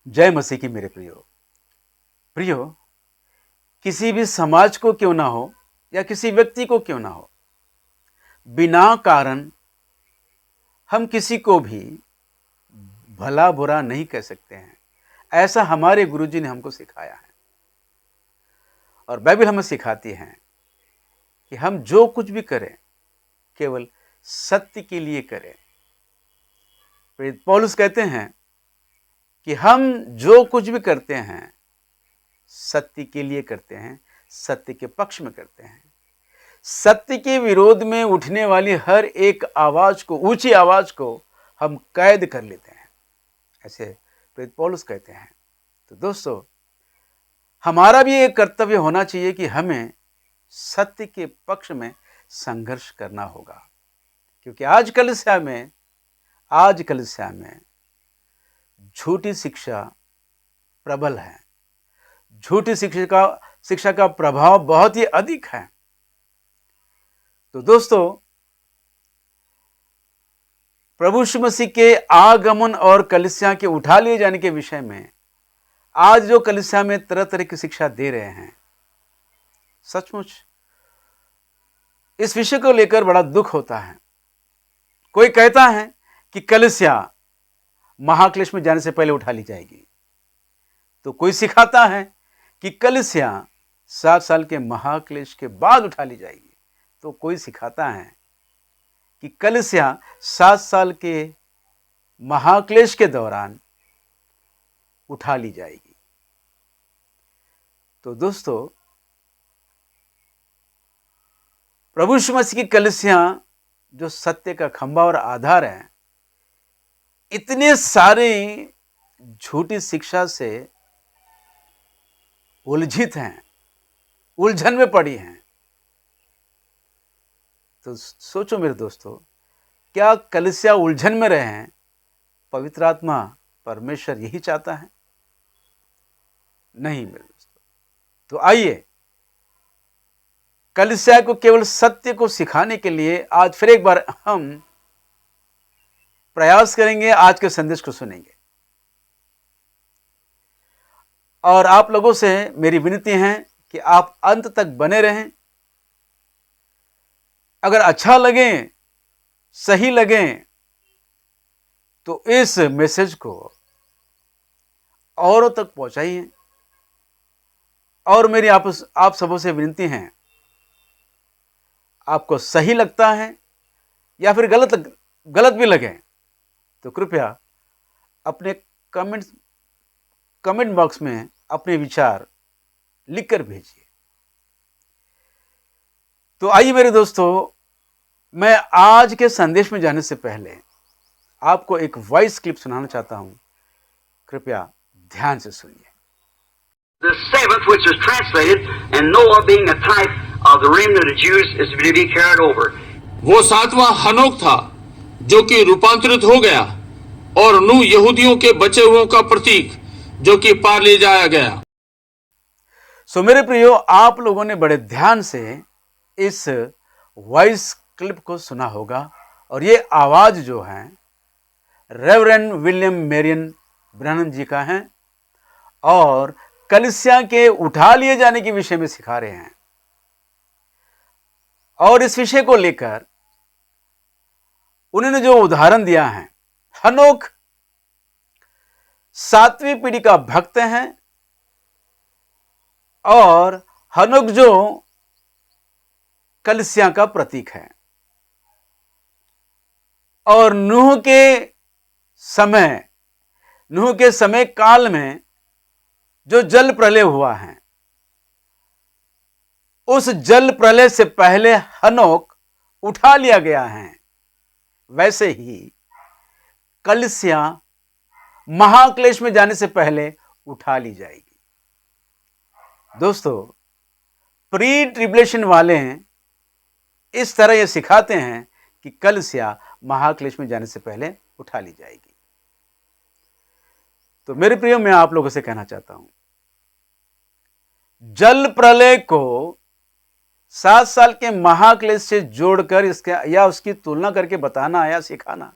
जय मसीह की मेरे प्रियो, किसी भी समाज को क्यों ना हो या किसी व्यक्ति को क्यों ना हो, बिना कारण हम किसी को भी भला बुरा नहीं कह सकते हैं। ऐसा हमारे गुरुजी ने हमको सिखाया है और बाइबल हमें सिखाती है कि हम जो कुछ भी करें केवल सत्य के लिए करें। प्रेरित पौलुस कहते हैं कि हम जो कुछ भी करते हैं सत्य के लिए करते हैं, सत्य के पक्ष में करते हैं। सत्य के विरोध में उठने वाली हर एक आवाज को, ऊंची आवाज को हम कैद कर लेते हैं, ऐसे प्रेरित पौलुस कहते हैं। तो दोस्तों, हमारा भी एक कर्तव्य होना चाहिए कि हमें सत्य के पक्ष में संघर्ष करना होगा, क्योंकि आज कलीसिया में झूठी शिक्षा प्रबल है। झूठी शिक्षा का प्रभाव बहुत ही अधिक है। तो दोस्तों, प्रभु यीशु मसीह के आगमन और कलीसिया के उठा लिए जाने के विषय में आज जो कलीसिया में तरह तरह की शिक्षा दे रहे हैं, सचमुच इस विषय को लेकर बड़ा दुख होता है। कोई कहता है कि कलीसिया महाक्लेश में जाने से पहले उठा ली जाएगी, तो कोई सिखाता है कि कलीसिया 7 साल के महाक्लेश के बाद उठा ली जाएगी, तो कोई सिखाता है कि कलीसिया 7 साल के महाक्लेश के दौरान उठा ली जाएगी। तो दोस्तों, प्रभु यीशु मसीह की कलीसिया जो सत्य का खंभा और आधार है, इतने सारे झूठी शिक्षा से उलझित हैं, उलझन में पड़ी हैं। तो सोचो मेरे दोस्तों, क्या कलीसिया उलझन में रहे हैं? पवित्र आत्मा परमेश्वर यही चाहता है? नहीं मेरे दोस्तों। तो आइए कलीसिया को केवल सत्य को सिखाने के लिए आज फिर एक बार हम प्रयास करेंगे, आज के संदेश को सुनेंगे। और आप लोगों से मेरी विनती है कि आप अंत तक बने रहें। अगर अच्छा लगे, सही लगे, तो इस मैसेज को औरों तक पहुंचाइए। और मेरी आप सबों से विनती है, आपको सही लगता है या फिर गलत भी लगे, तो कृपया अपने कमेंट बॉक्स में अपने विचार लिखकर भेजिए। तो आइए मेरे दोस्तों, मैं आज के संदेश में जाने से पहले आपको एक वॉइस क्लिप सुनाना चाहता हूं। कृपया ध्यान से सुनिए। The seventh, which is translated, and Noah being a type of the remnant of the Jews, is to be carried over. वो 7वां हनोक था जो कि रूपांतरित हो गया, और नूह यहूदियों के बचे हुओं का प्रतीक जो कि पार ले जाया गया। सो मेरे प्रियो, आप लोगों ने बड़े ध्यान से इस वॉइस क्लिप को सुना होगा, और ये आवाज जो है रेवरेंड विलियम मेरियन ब्रैनम जी का है, और कलीसिया के उठा लिए जाने के विषय में सिखा रहे हैं। और इस विषय को लेकर उन्होंने जो उदाहरण दिया है, हनोक 7वीं पीढ़ी का भक्त है, और हनोक जो कलीसिया का प्रतीक है। और नूह के समय काल में जो जल प्रलय हुआ है, उस जल प्रलय से पहले हनोक उठा लिया गया है। वैसे ही कलीसिया महाक्लेश में जाने से पहले उठा ली जाएगी। दोस्तों, प्री ट्रिब्युलेशन वाले इस तरह ये सिखाते हैं कि कलीसिया महाक्लेश में जाने से पहले उठा ली जाएगी। तो मेरे प्रियो, मैं आप लोगों से कहना चाहता हूं, जल प्रलय को 7 साल के महाक्लेश से जोड़कर इसके या उसकी तुलना करके बताना या सिखाना,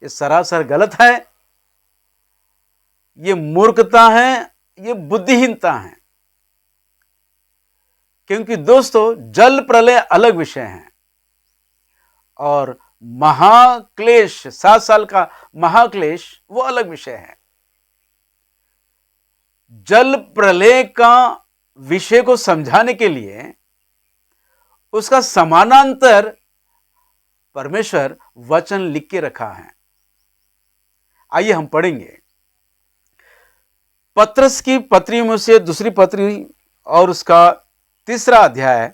ये सरासर गलत है। ये मूर्खता है, ये बुद्धिहीनता है। क्योंकि दोस्तों जल प्रलय अलग विषय है और महाक्लेश 7 साल का महाक्लेश वो अलग विषय है। जल प्रलय का विषय को समझाने के लिए उसका समानांतर परमेश्वर वचन लिख के रखा है। आइए हम पढ़ेंगे पत्रस की पत्री में से दूसरी पत्री और उसका 3रा अध्याय,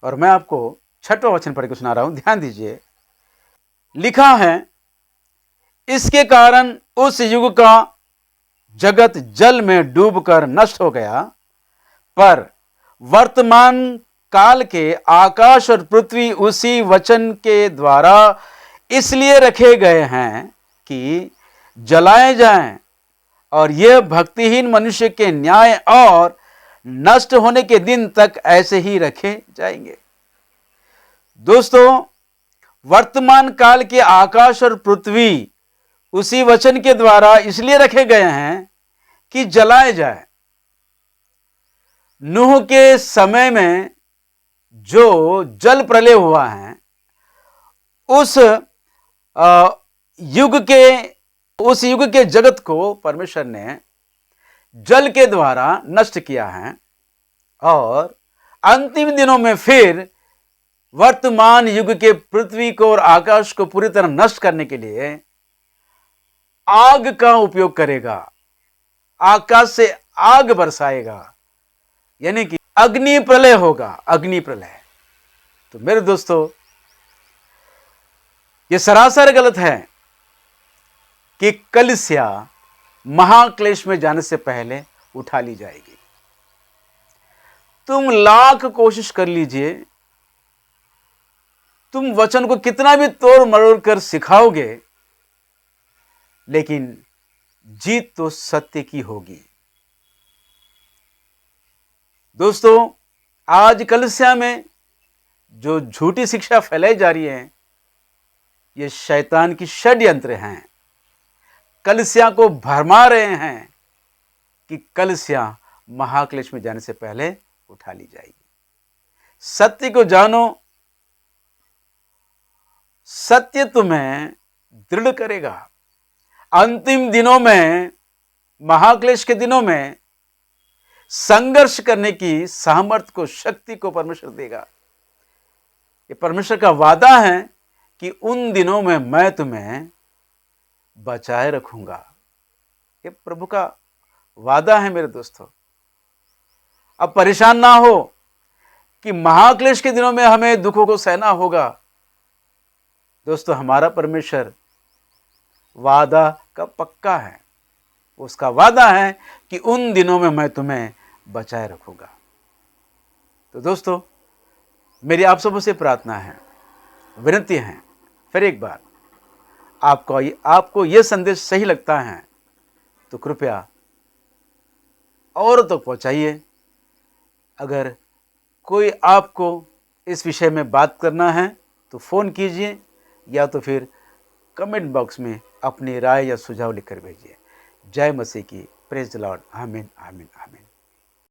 और मैं आपको 6वां वचन पढ़ के सुना रहा हूं, ध्यान दीजिए। लिखा है, इसके कारण उस युग का जगत जल में डूबकर नष्ट हो गया, पर वर्तमान काल के आकाश और पृथ्वी उसी वचन के द्वारा इसलिए रखे गए हैं कि जलाए जाएं, और यह भक्तिहीन मनुष्य के न्याय और नष्ट होने के दिन तक ऐसे ही रखे जाएंगे। दोस्तों, वर्तमान काल के आकाश और पृथ्वी उसी वचन के द्वारा इसलिए रखे गए हैं कि जलाए जाए। नूह के समय में जो जल प्रलय हुआ है, उस युग के जगत को परमेश्वर ने जल के द्वारा नष्ट किया है, और अंतिम दिनों में फिर वर्तमान युग के पृथ्वी को और आकाश को पूरी तरह नष्ट करने के लिए आग का उपयोग करेगा। आकाश से आग बरसाएगा, यानी कि अग्नि प्रलय होगा, अग्नि प्रलय। तो मेरे दोस्तों, यह सरासर गलत है कि कलीसिया महाक्लेश में जाने से पहले उठा ली जाएगी। तुम लाख कोशिश कर लीजिए, तुम वचन को कितना भी तोड़ मरोड़ कर सिखाओगे, लेकिन जीत तो सत्य की होगी। दोस्तों, आज कलीसिया में जो झूठी शिक्षा फैलाई जा रही है, ये शैतान की षड्यंत्र हैं। कलीसिया को भरमा रहे हैं कि कलीसिया महाक्लेश में जाने से पहले उठा ली जाएगी। सत्य को जानो, सत्य तुम्हें दृढ़ करेगा। अंतिम दिनों में, महाक्लेश के दिनों में संघर्ष करने की सामर्थ्य को, शक्ति को परमेश्वर देगा। ये परमेश्वर का वादा है कि उन दिनों में मैं तुम्हें बचाए रखूंगा। ये प्रभु का वादा है मेरे दोस्तों। अब परेशान ना हो कि महाक्लेश के दिनों में हमें दुखों को सहना होगा। दोस्तों, हमारा परमेश्वर वादा का पक्का है। उसका वादा है कि उन दिनों में मैं तुम्हें बचाए रखूंगा। तो दोस्तों, मेरी आप सबों से प्रार्थना है, विनती है, फिर एक बार आपको यह संदेश सही लगता है तो कृपया और तक पहुंचाइए। अगर कोई आपको इस विषय में बात करना है तो फ़ोन कीजिए, या तो फिर कमेंट बॉक्स में अपनी राय या सुझाव लिखकर भेजिए। जय मसीह की। Praise the Lord. आमीन, आमीन, आमीन।